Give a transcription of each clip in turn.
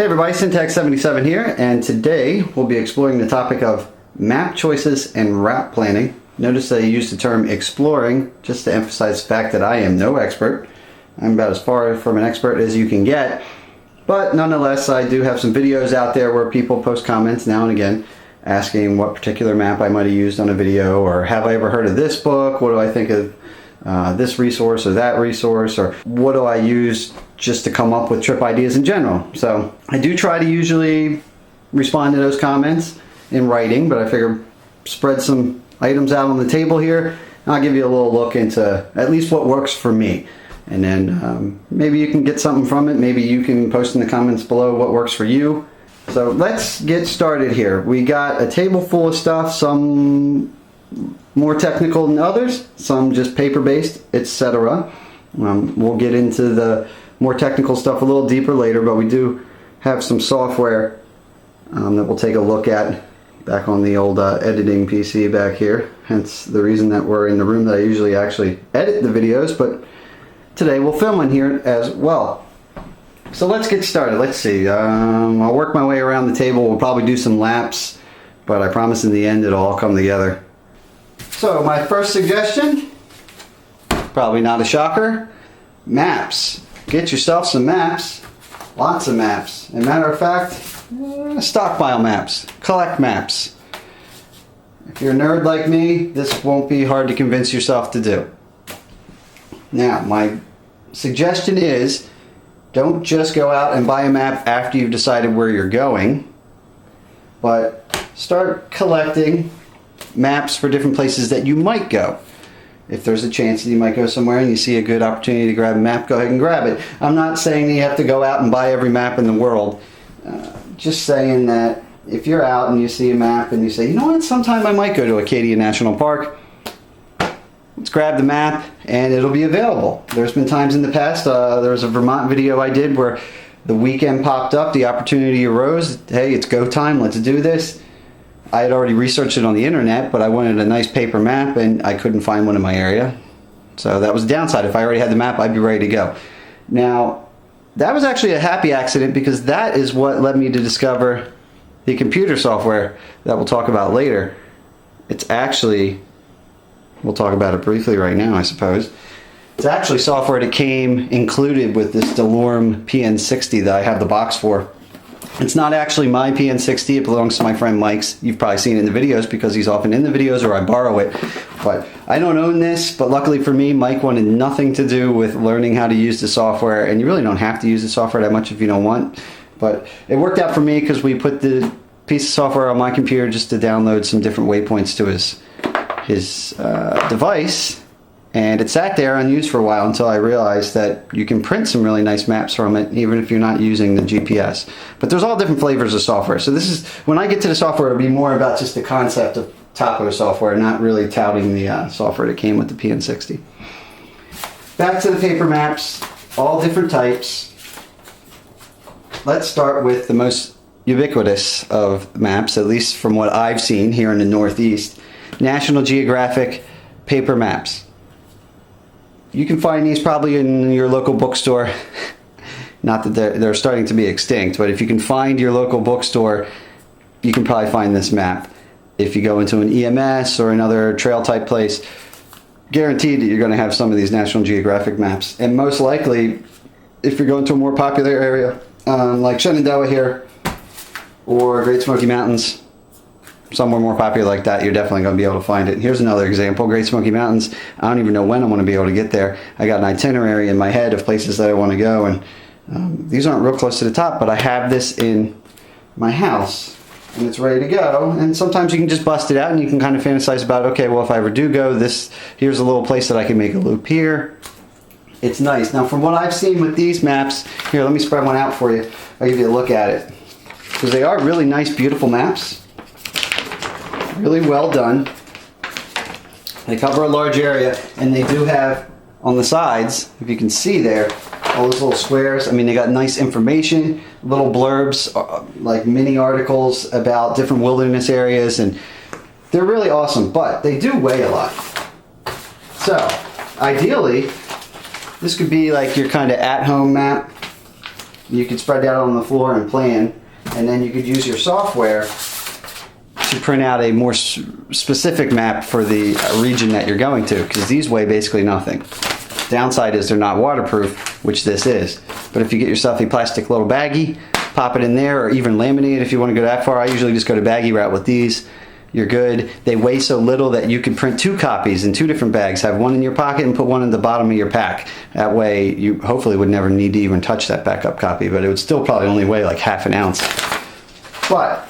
Hey everybody, Syntax77 here, and today we'll be exploring the topic of map choices and route planning. Notice I use the term exploring just to emphasize the fact that I am no expert. I'm about as far from an expert as you can get, but nonetheless I do have some videos out there where people post comments now and again asking what particular map I might have used on a video, or have I ever heard of this book, what do I think of this resource or that resource, or what do I use just to come up with trip ideas in general. So I do try to usually respond to those comments in writing, but I figure spread some items out on the table here and I'll give you a little look into at least what works for me, and then maybe you can get something from it. Maybe you can post in the comments below what works for you. So let's get started here. We got a table full of stuff, some more technical than others, some just paper-based, etc. We'll get into the more technical stuff a little deeper later, but we do have some software that we'll take a look at back on the old editing PC back here. Hence the reason that we're in the room that I usually actually edit the videos, but today we'll film in here as well. So let's get started. Let's see. I'll work my way around the table. We'll probably do some laps, but I promise in the end it'll all come together. So my first suggestion, probably not a shocker, maps. Get yourself some maps, lots of maps. As a matter of fact, stockpile maps, collect maps. If you're a nerd like me, this won't be hard to convince yourself to do. Now, my suggestion is, don't just go out and buy a map after you've decided where you're going, but start collecting maps for different places that you might go. If there's a chance that you might go somewhere and you see a good opportunity to grab a map, go ahead and grab it. I'm not saying that you have to go out and buy every map in the world. Just saying that if you're out and you see a map and you say, you know what, sometime I might go to Acadia National Park, let's grab the map and it'll be available. There's been times in the past, there was a Vermont video I did where the weekend popped up, the opportunity arose, hey, it's go time, let's do this. I had already researched it on the internet, but I wanted a nice paper map and I couldn't find one in my area. So that was the downside. If I already had the map, I'd be ready to go. Now, that was actually a happy accident, because that is what led me to discover the computer software that we'll talk about later. It's actually, we'll talk about it briefly right now, I suppose. It's actually software that came included with this DeLorme PN-60 that I have the box for. It's not actually my PN-60, it belongs to my friend Mike's. You've probably seen it in the videos because he's often in the videos, or I borrow it. But I don't own this, but luckily for me, Mike wanted nothing to do with learning how to use the software, and you really don't have to use the software that much if you don't want. But it worked out for me because we put the piece of software on my computer just to download some different waypoints to his device. And it sat there unused for a while until I realized that you can print some really nice maps from it, even if you're not using the GPS. But there's all different flavors of software. So this is, when I get to the software, it'll be more about just the concept of Topo software, not really touting the software that came with the PN-60. Back to the paper maps, all different types. Let's start with the most ubiquitous of maps, at least from what I've seen here in the Northeast. National Geographic paper maps. You can find these probably in your local bookstore. Not that they're starting to be extinct, but if you can find your local bookstore, you can probably find this map. If you go into an EMS or another trail type place, guaranteed that you're going to have some of these National Geographic maps. And most likely, if you're going to a more popular area, like Shenandoah here, or Great Smoky Mountains, somewhere more popular like that, you're definitely going to be able to find it. Here's another example, Great Smoky Mountains. I don't even know when I'm going to be able to get there. I got an itinerary in my head of places that I want to go, and these aren't real close to the top, but I have this in my house, and it's ready to go. And sometimes you can just bust it out, and you can kind of fantasize about, okay, well, if I ever do go, here's a little place that I can make a loop here. It's nice. Now, from what I've seen with these maps, here, let me spread one out for you. I'll give you a look at it, because they are really nice, beautiful maps. Really well done. They cover a large area, and they do have on the sides, if you can see there, all those little squares. I mean, they got nice information, little blurbs, like mini articles about different wilderness areas, and they're really awesome, but they do weigh a lot. So, ideally, this could be like your kind of at-home map. you could spread that on the floor and plan, and then you could use your software to print out a more specific map for the region that you're going to, because these weigh basically nothing. Downside is they're not waterproof, which this is. But if you get yourself a plastic little baggie, pop it in there, or even laminate it if you want to go that far. I usually just go to baggie route with these. You're good. They weigh so little that you can print 2 copies in 2 different bags. Have one in your pocket and put one in the bottom of your pack. That way you hopefully would never need to even touch that backup copy, but it would still probably only weigh like ½ an ounce. But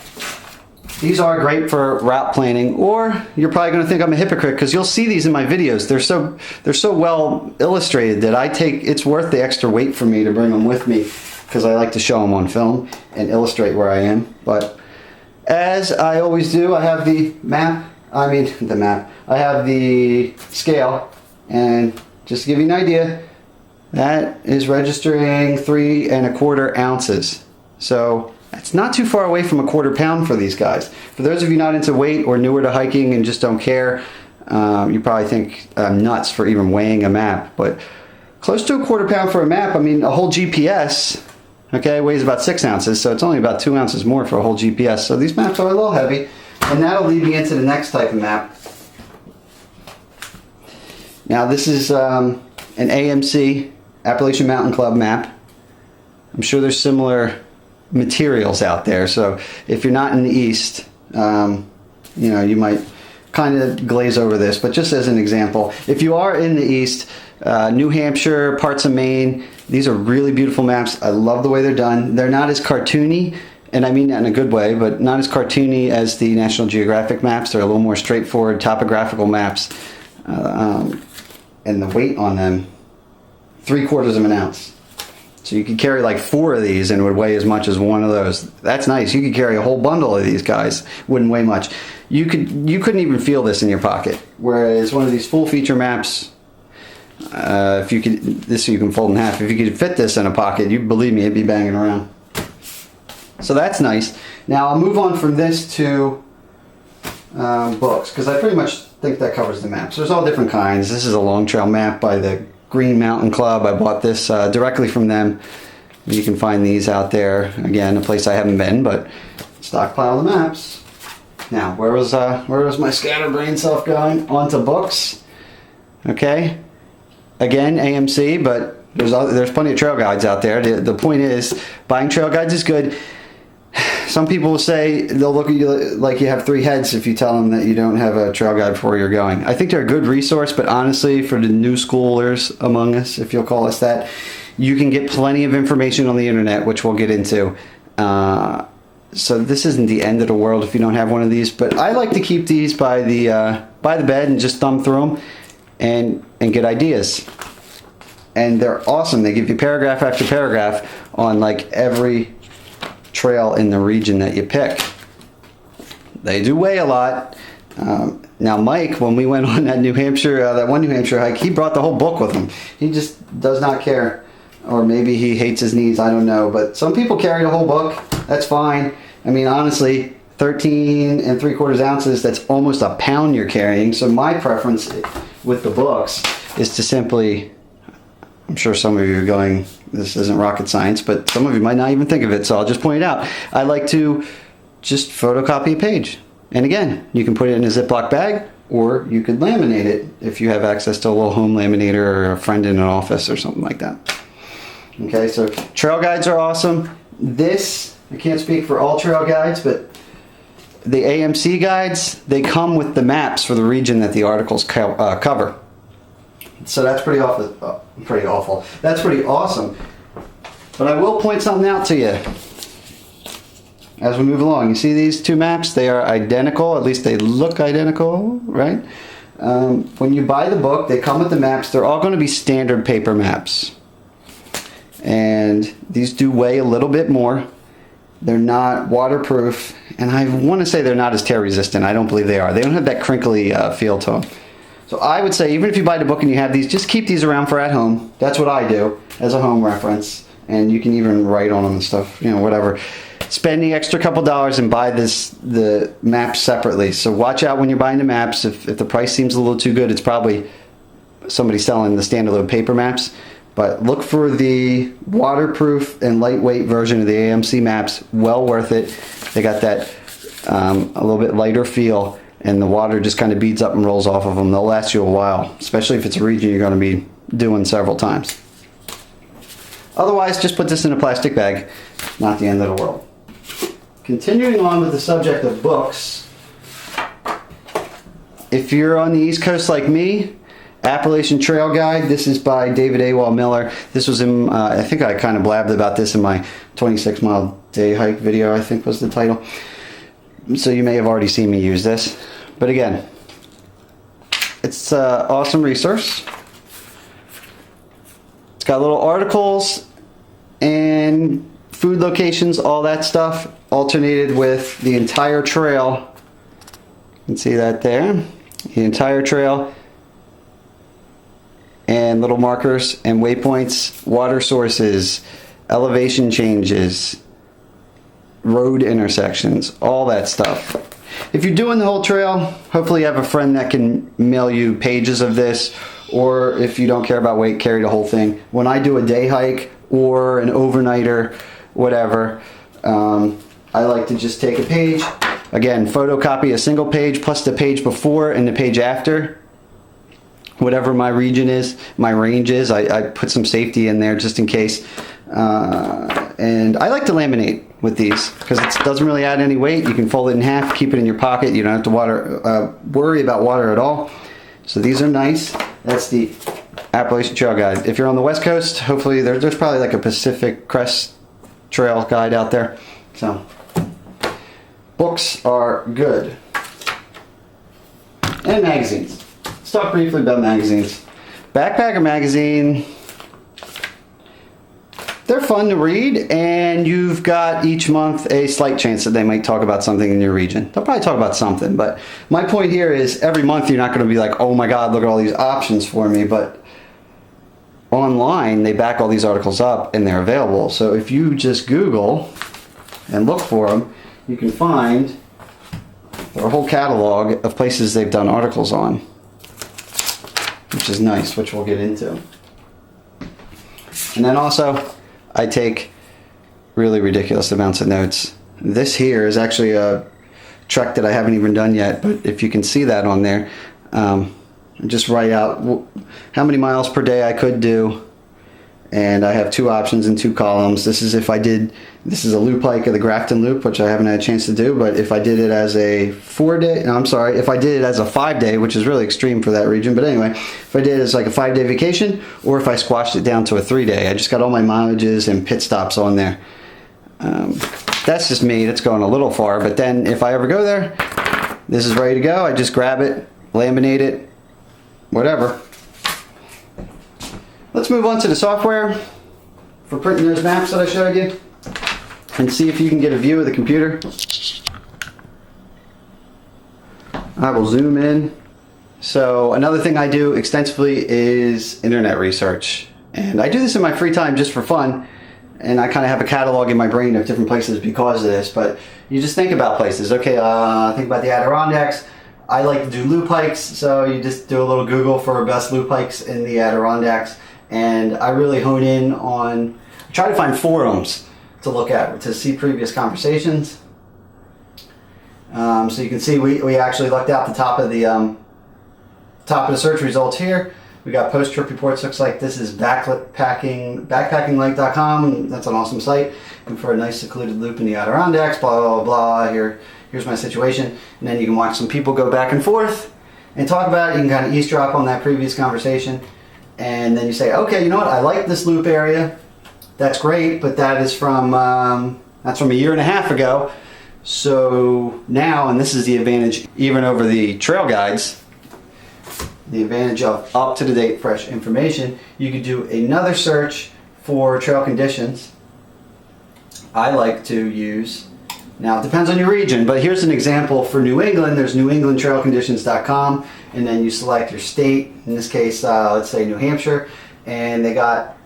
these are great for route planning, or you're probably going to think I'm a hypocrite because you'll see these in my videos. They're so well illustrated that it's worth the extra weight for me to bring them with me, because I like to show them on film and illustrate where I am. But as I always do, I have the map. I have the scale, and just to give you an idea, that is registering 3 1/4 ounces. So that's not too far away from a 1/4 pound for these guys. For those of you not into weight or newer to hiking and just don't care, you probably think I'm nuts for even weighing a map. But close to a 1/4 pound for a map. I mean, a whole GPS, okay, weighs about 6 ounces, so it's only about 2 ounces more for a whole GPS. So these maps are a little heavy, and that'll lead me into the next type of map. Now this is an AMC, Appalachian Mountain Club map. I'm sure there's similar materials out there, so if you're not in the East, you might kind of glaze over this, but just as an example, if you are in the East, New Hampshire, parts of Maine, these are really beautiful maps. I love the way they're done. They're not as cartoony, and I mean that in a good way, but not as cartoony as the National Geographic maps. They're a little more straightforward, topographical maps, and the weight on them, 3/4 of an ounce. So you could carry like 4 of these and it would weigh as much as one of those. That's nice. You could carry a whole bundle of these guys. Wouldn't weigh much. You couldn't even feel this in your pocket. Whereas one of these full feature maps, if you could, this you can fold in half. If you could fit this in a pocket, you believe me, it'd be banging around. So that's nice. Now I'll move on from this to books, because I pretty much think that covers the maps. There's all different kinds. This is a long trail map by the Green Mountain Club. I bought this directly from them. You can find these out there. Again, a place I haven't been, but stockpile the maps. Now, where was my scatterbrain self going? On to books. Okay. Again, AMC, but there's plenty of trail guides out there. The point is, buying trail guides is good. Some people will say they'll look at you like you have 3 heads if you tell them that you don't have a trail guide for where you're going. I think they're a good resource, but honestly, for the new schoolers among us, if you'll call us that, you can get plenty of information on the internet, which we'll get into. So this isn't the end of the world if you don't have one of these, but I like to keep these by the bed and just thumb through them and get ideas. And they're awesome. They give you paragraph after paragraph on like every trail in the region that you pick. They do weigh a lot. Now Mike, when we went on that New Hampshire, that one New Hampshire hike, he brought the whole book with him. He just does not care, or maybe he hates his knees, I don't know. But some people carry the whole book. That's fine. I mean, honestly, 13 3/4 ounces, that's almost a pound you're carrying. So my preference with the books is to simply, I'm sure some of you are going, this isn't rocket science, but some of you might not even think of it, so I'll just point it out. I like to just photocopy a page. And again, you can put it in a Ziploc bag, or you could laminate it if you have access to a little home laminator or a friend in an office or something like that. Okay, so trail guides are awesome. This, I can't speak for all trail guides, but the AMC guides, they come with the maps for the region that the articles cover. So that's pretty awful. That's pretty awesome. But I will point something out to you as we move along. You see these 2 maps? They are identical. At least they look identical, right? When you buy the book, they come with the maps. They're all going to be standard paper maps. And these do weigh a little bit more. They're not waterproof. And I want to say they're not as tear resistant. I don't believe they are. They don't have that crinkly feel to them. So I would say, even if you buy the book and you have these, just keep these around for at home. That's what I do as a home reference. And you can even write on them and stuff, whatever. Spend the extra couple dollars and buy the maps separately. So watch out when you're buying the maps. If the price seems a little too good, it's probably somebody selling the standalone paper maps. But look for the waterproof and lightweight version of the AMC maps. Well worth it. They got that a little bit lighter feel, and the water just kind of beads up and rolls off of them. They'll last you a while, especially if it's a region you're going to be doing several times. Otherwise, just put this in a plastic bag. Not the end of the world. Continuing on with the subject of books, if you're on the East Coast like me, Appalachian Trail Guide. This is by David AWOL Miller. This was in, I think I kind of blabbed about this in my 26-mile day hike video, I think was the title. So you may have already seen me use this. But again, it's an awesome resource. It's got little articles and food locations, all that stuff, alternated with the entire trail. You can see that there. The entire trail. And little markers and waypoints, water sources, elevation changes, road intersections, all that stuff. If you're doing the whole trail, hopefully you have a friend that can mail you pages of this, or if you don't care about weight, carry the whole thing. When I do a day hike or an overnighter, whatever, I like to just take a page. Again, photocopy a single page plus the page before and the page after. Whatever my region is, my range is, I put some safety in there just in case. And I like to laminate with these because it doesn't really add any weight. You can fold it in half, keep it in your pocket. You don't have to worry about water at all. So these are nice. That's the Appalachian Trail Guide. If you're on the West Coast, hopefully there's probably like a Pacific Crest Trail Guide out there. So books are good. And magazines. Let's talk briefly about magazines. Backpacker magazine, they're fun to read, and you've got each month a slight chance that they might talk about something in your region. They'll probably talk about something, but my point here is every month you're not going to be like, oh my god, look at all these options for me, but online they back all these articles up and they're available. So if you just Google and look for them, you can find their whole catalog of places they've done articles on, which is nice, which we'll get into. And then also, I take really ridiculous amounts of notes. This here is actually a trek that I haven't even done yet, but if you can see that on there, just write out how many miles per day I could do, and I have two options in two columns. This is if I did, this is a loop hike of the Grafton Loop, which I haven't had a chance to do, but if I did it as a if I did it as a 5-day, which is really extreme for that region, but anyway, if I did it as like a 5-day vacation, or if I squashed it down to a 3-day, I just got all my mileages and pit stops on there. That's just me, that's going a little far, but then if I ever go there, this is ready to go. I just grab it, laminate it, whatever. Let's move on to the software for printing those maps that I showed you and see if you can get a view of the computer. I will zoom in. So another thing I do extensively is internet research, and I do this in my free time just for fun, and I kind of have a catalog in my brain of different places because of this, but you just think about places. Okay, think about the Adirondacks. I like to do loop hikes, so you just do a little Google for best loop hikes in the Adirondacks, and I really hone in on, try to find forums to look at, to see previous conversations. So you can see we actually looked out the top of the search results here. We got post-trip reports. Looks like this is backpackinglake.com. That's an awesome site. And for a nice secluded loop in the Adirondacks, blah, blah, blah. Here's my situation. And then you can watch some people go back and forth and talk about it. You can kind of eavesdrop on that previous conversation. And then you say, okay, you know what? I like this loop area. That's great, but that is from that's from a year and a half ago. So now, and this is the advantage even over the trail guides, the advantage of up-to-the-date fresh information, you could do another search for trail conditions. I like to use, now it depends on your region, but here's an example for New England. There's newenglandtrailconditions.com, and then you select your state, in this case let's say New Hampshire, and they got,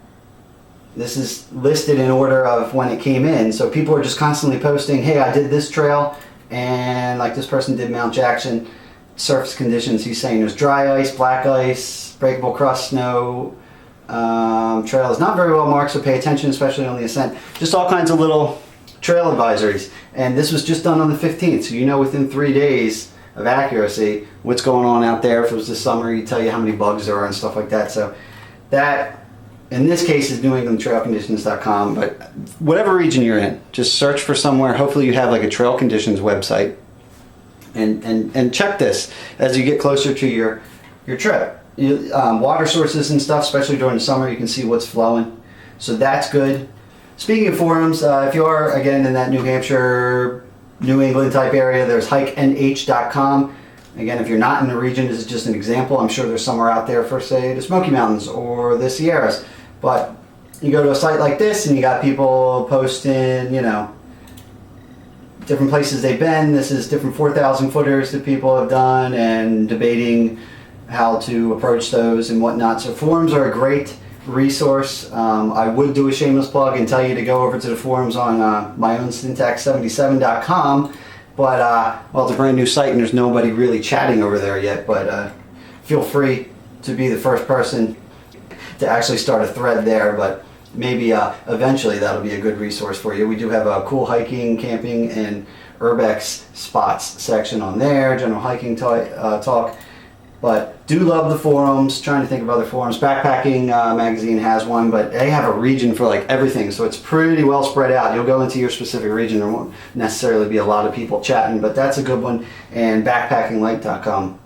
this is listed in order of when it came in, so people are just constantly posting, hey, I did this trail, and like this person did Mount Jackson. Surface conditions, he's saying there's dry ice, black ice, breakable crust, snow, trail is not very well marked, so pay attention, especially on the ascent. Just all kinds of little trail advisories. And this was just done on the 15th, so you know within 3 days of accuracy what's going on out there. If it was this summer, you tell you how many bugs there are and stuff like that. So that, in this case, is NewEnglandTrailConditions.com, but whatever region you're in, just search for somewhere. Hopefully you have like a trail conditions website, and check this as you get closer to your trip. Water sources and stuff, especially during the summer, you can see what's flowing, so that's good. Speaking of forums, if you are again in that New Hampshire, New England type area, there's hikenh.com. Again, if you're not in the region, this is just an example. I'm sure there's somewhere out there for, say, the Smoky Mountains or the Sierras. But you go to a site like this and you got people posting, you know, different places they've been. This is different 4,000 footers that people have done and debating how to approach those and whatnot. So forums are a great resource. I would do a shameless plug and tell you to go over to the forums on myownSyntax77.com, but well, it's a brand new site and there's nobody really chatting over there yet, but feel free to be the first person to actually start a thread there, but maybe eventually that'll be a good resource for you. We do have a cool hiking, camping, and urbex spots section on there, general hiking talk. But do love the forums. Trying to think of other forums. Backpacking magazine has one, but they have a region for like everything, so it's pretty well spread out. You'll go into your specific region, there won't necessarily be a lot of people chatting, but that's a good one. And backpackinglight.com,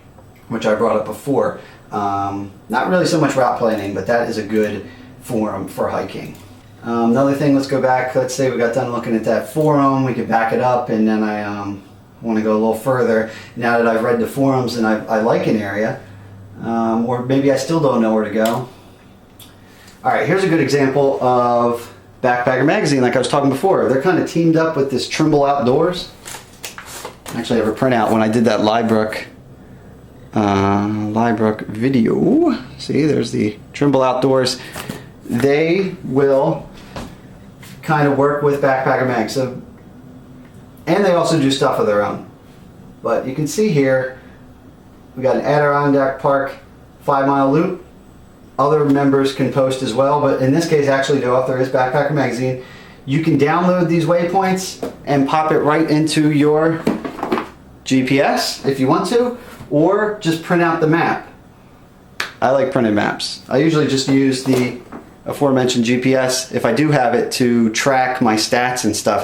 which I brought up before. Not really so much route planning, but that is a good forum for hiking. Another thing, let's go back. Let's say we got done looking at that forum. We could back it up, and then I want to go a little further now that I've read the forums and I like an area, or maybe I still don't know where to go. Alright, here's a good example of Backpacker Magazine, like I was talking before. They're kind of teamed up with this Trimble Outdoors. Actually, I have a printout when I did that Liebrook video. See, there's the Trimble Outdoors. They will kind of work with Backpacker Mag. So, and they also do stuff of their own. But you can see here, we got an Adirondack Park 5-mile loop. Other members can post as well, but in this case, actually, the author is Backpacker Magazine. You can download these waypoints and pop it right into your GPS if you want to, or just print out the map. I like printed maps. I usually just use the aforementioned GPS, if I do have it, to track my stats and stuff.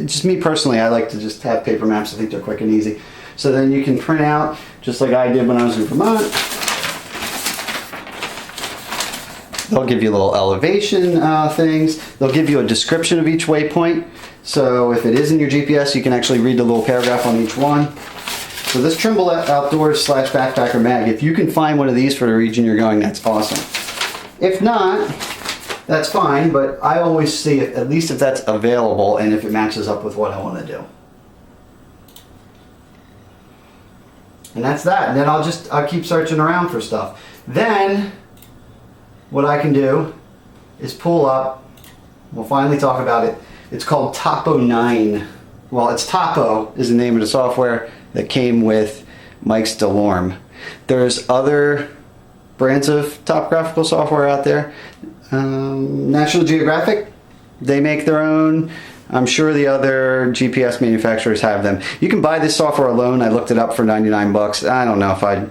Just me personally, I like to just have paper maps. I think they're quick and easy. So then you can print out, just like I did when I was in Vermont. They'll give you little elevation things. They'll give you a description of each waypoint. So if it is in your GPS, you can actually read the little paragraph on each one. So this Trimble Outdoors / Backpacker Mag, if you can find one of these for the region you're going, that's awesome. If not, that's fine, but I always see it, at least if that's available and if it matches up with what I want to do. And that's that. And then I'll keep searching around for stuff. Then what I can do is pull up, we'll finally talk about it. It's called Topo 9. Well, it's Topo is the name of the software that came with Mike's DeLorme. There's other brands of topographical software out there. National Geographic, they make their own. I'm sure the other GPS manufacturers have them. You can buy this software alone. I looked it up for 99 bucks. I don't know if I'd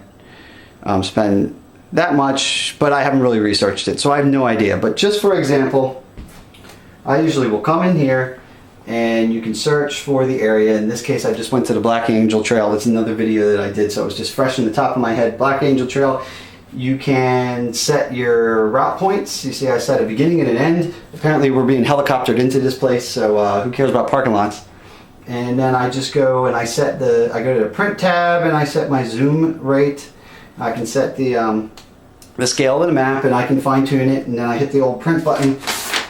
spend that much, but I haven't really researched it, so I have no idea. But just for example, I usually will come in here and you can search for the area. In this case, I just went to the Black Angel Trail. That's another video that I did, so it was just fresh in the top of my head. Black Angel Trail. You can set your route points. You see I set a beginning and an end. Apparently we're being helicoptered into this place, so who cares about parking lots? And then I just go and I go to the print tab and I set my zoom rate. I can set the scale of the map and I can fine tune it, and then I hit the old print button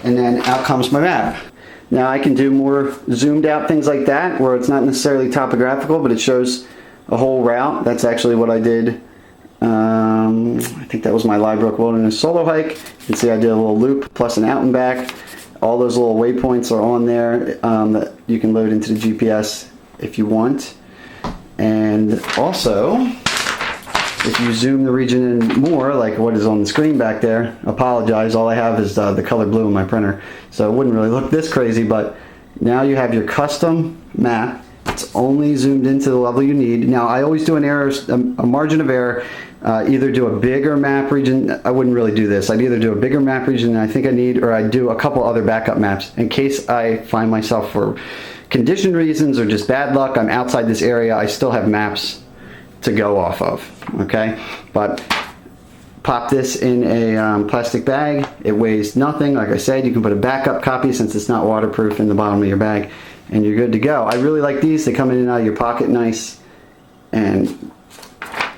and then out comes my map. Now I can do more zoomed out things like that where it's not necessarily topographical, but it shows a whole route. That's actually what I did. I think that was my Liebrook Wilderness solo hike. You can see I did a little loop plus an out and back. All those little waypoints are on there that you can load into the GPS if you want. And also, If you zoom the region in more, like what is on the screen back there, apologize, all I have is the color blue in my printer. So it wouldn't really look this crazy, but now you have your custom map. It's only zoomed into the level you need. Now I always do a margin of error. Either do a bigger map region. I wouldn't really do this. I'd either do a bigger map region than I think I need, or I'd do a couple other backup maps in case I find myself, for condition reasons or just bad luck, I'm outside this area. I still have maps to go off of, okay? But pop this in a plastic bag. It weighs nothing. Like I said, you can put a backup copy since it's not waterproof in the bottom of your bag, and you're good to go. I really like these. They come in and out of your pocket nice, and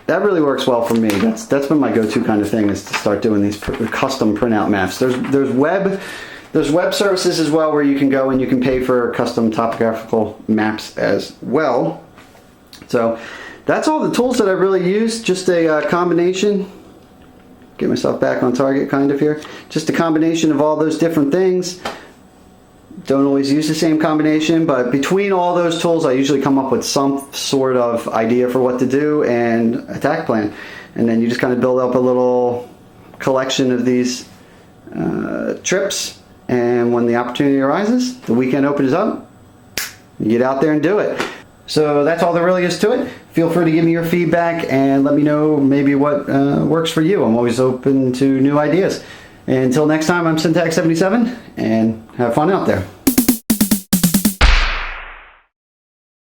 that really works well for me. That's been my go-to kind of thing, is to start doing these custom printout maps. There's web services as well where you can go and you can pay for custom topographical maps as well. So that's all the tools that I really use. Just a combination. Get myself back on target kind of here. Just a combination of all those different things. Don't always use the same combination, but between all those tools I usually come up with some sort of idea for what to do and attack plan. And then you just kind of build up a little collection of these trips, and when the opportunity arises, the weekend opens up, you get out there and do it. So that's all there really is to it. Feel free to give me your feedback and let me know maybe what works for you. I'm always open to new ideas. Until next time, I'm Syntax77, and have fun out there.